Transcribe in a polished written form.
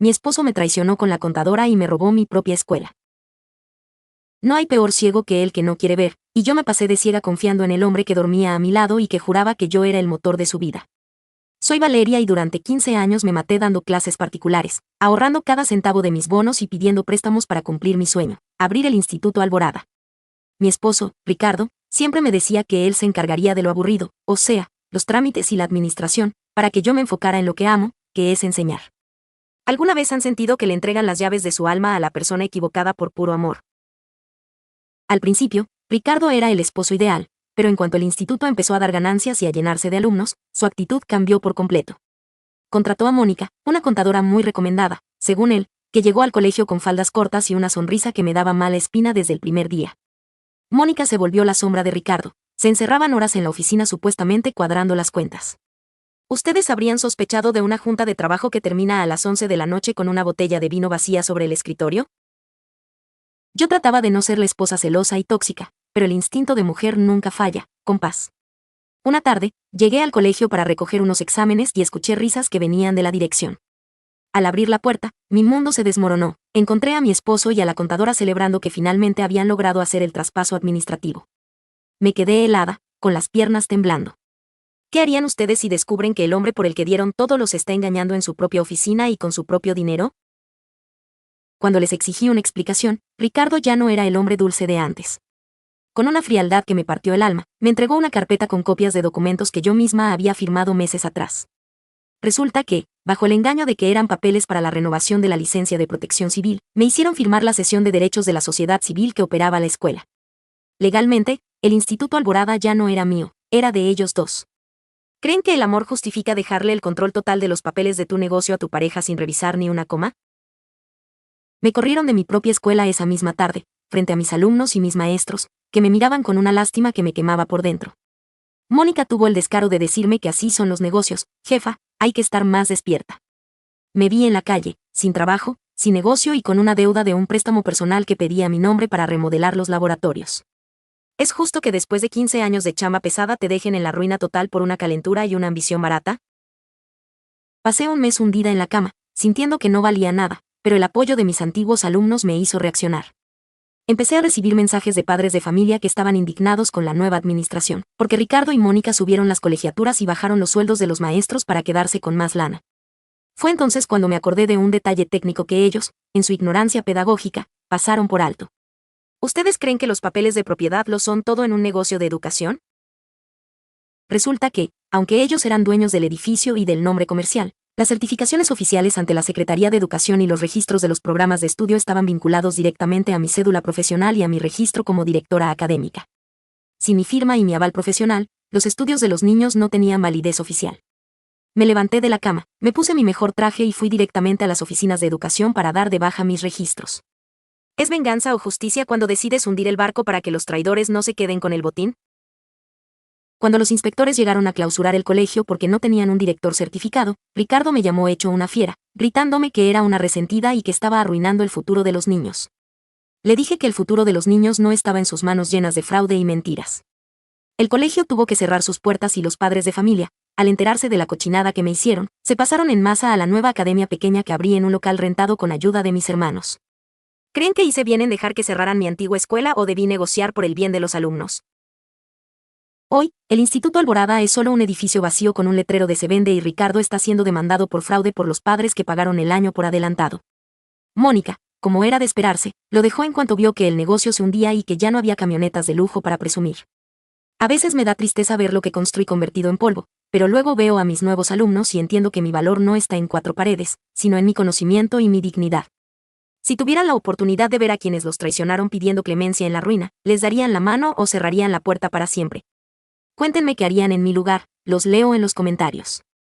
mi esposo me traicionó con la contadora y me robó mi propia escuela. No hay peor ciego que el que no quiere ver, y yo me pasé de ciega confiando en el hombre que dormía a mi lado y que juraba que yo era el motor de su vida. Soy Valeria y durante 15 años me maté dando clases particulares, ahorrando cada centavo de mis bonos y pidiendo préstamos para cumplir mi sueño, abrir el Instituto Alborada. Mi esposo, Ricardo, siempre me decía que él se encargaría de lo aburrido, o sea, los trámites y la administración, para que yo me enfocara en lo que amo, que es enseñar. ¿Alguna vez han sentido que le entregan las llaves de su alma a la persona equivocada por puro amor? Al principio, Ricardo era el esposo ideal, pero en cuanto el instituto empezó a dar ganancias y a llenarse de alumnos, su actitud cambió por completo. Contrató a Mónica, una contadora muy recomendada, según él, que llegó al colegio con faldas cortas y una sonrisa que me daba mala espina desde el primer día. Mónica se volvió la sombra de Ricardo, se encerraban horas en la oficina supuestamente cuadrando las cuentas. ¿Ustedes habrían sospechado de una junta de trabajo que termina a las 11 de la noche con una botella de vino vacía sobre el escritorio? Yo trataba de no ser la esposa celosa y tóxica, pero el instinto de mujer nunca falla, compás. Una tarde, llegué al colegio para recoger unos exámenes y escuché risas que venían de la dirección. Al abrir la puerta, mi mundo se desmoronó, encontré a mi esposo y a la contadora celebrando que finalmente habían logrado hacer el traspaso administrativo. Me quedé helada, con las piernas temblando. ¿Qué harían ustedes si descubren que el hombre por el que dieron todo los está engañando en su propia oficina y con su propio dinero? Cuando les exigí una explicación, Ricardo ya no era el hombre dulce de antes. Con una frialdad que me partió el alma, me entregó una carpeta con copias de documentos que yo misma había firmado meses atrás. Resulta que, bajo el engaño de que eran papeles para la renovación de la licencia de protección civil, me hicieron firmar la cesión de derechos de la sociedad civil que operaba la escuela. Legalmente, el Instituto Alborada ya no era mío, era de ellos dos. ¿Creen que el amor justifica dejarle el control total de los papeles de tu negocio a tu pareja sin revisar ni una coma? Me corrieron de mi propia escuela esa misma tarde, frente a mis alumnos y mis maestros, que me miraban con una lástima que me quemaba por dentro. Mónica tuvo el descaro de decirme que así son los negocios, jefa, hay que estar más despierta. Me vi en la calle, sin trabajo, sin negocio y con una deuda de un préstamo personal que pedía mi nombre para remodelar los laboratorios. ¿Es justo que después de 15 años de chamba pesada te dejen en la ruina total por una calentura y una ambición barata? Pasé un mes hundida en la cama, sintiendo que no valía nada, pero el apoyo de mis antiguos alumnos me hizo reaccionar. Empecé a recibir mensajes de padres de familia que estaban indignados con la nueva administración, porque Ricardo y Mónica subieron las colegiaturas y bajaron los sueldos de los maestros para quedarse con más lana. Fue entonces cuando me acordé de un detalle técnico que ellos, en su ignorancia pedagógica, pasaron por alto. ¿Ustedes creen que los papeles de propiedad lo son todo en un negocio de educación? Resulta que, aunque ellos eran dueños del edificio y del nombre comercial, las certificaciones oficiales ante la Secretaría de Educación y los registros de los programas de estudio estaban vinculados directamente a mi cédula profesional y a mi registro como directora académica. Sin mi firma y mi aval profesional, los estudios de los niños no tenían validez oficial. Me levanté de la cama, me puse mi mejor traje y fui directamente a las oficinas de educación para dar de baja mis registros. ¿Es venganza o justicia cuando decides hundir el barco para que los traidores no se queden con el botín? Cuando los inspectores llegaron a clausurar el colegio porque no tenían un director certificado, Ricardo me llamó hecho una fiera, gritándome que era una resentida y que estaba arruinando el futuro de los niños. Le dije que el futuro de los niños no estaba en sus manos llenas de fraude y mentiras. El colegio tuvo que cerrar sus puertas y los padres de familia, al enterarse de la cochinada que me hicieron, se pasaron en masa a la nueva academia pequeña que abrí en un local rentado con ayuda de mis hermanos. ¿Creen que hice bien en dejar que cerraran mi antigua escuela o debí negociar por el bien de los alumnos? Hoy, el Instituto Alborada es solo un edificio vacío con un letrero de se vende y Ricardo está siendo demandado por fraude por los padres que pagaron el año por adelantado. Mónica, como era de esperarse, lo dejó en cuanto vio que el negocio se hundía y que ya no había camionetas de lujo para presumir. A veces me da tristeza ver lo que construí convertido en polvo, pero luego veo a mis nuevos alumnos y entiendo que mi valor no está en cuatro paredes, sino en mi conocimiento y mi dignidad. Si tuvieran la oportunidad de ver a quienes los traicionaron pidiendo clemencia en la ruina, les darían la mano o cerrarían la puerta para siempre. Cuéntenme qué harían en mi lugar, los leo en los comentarios.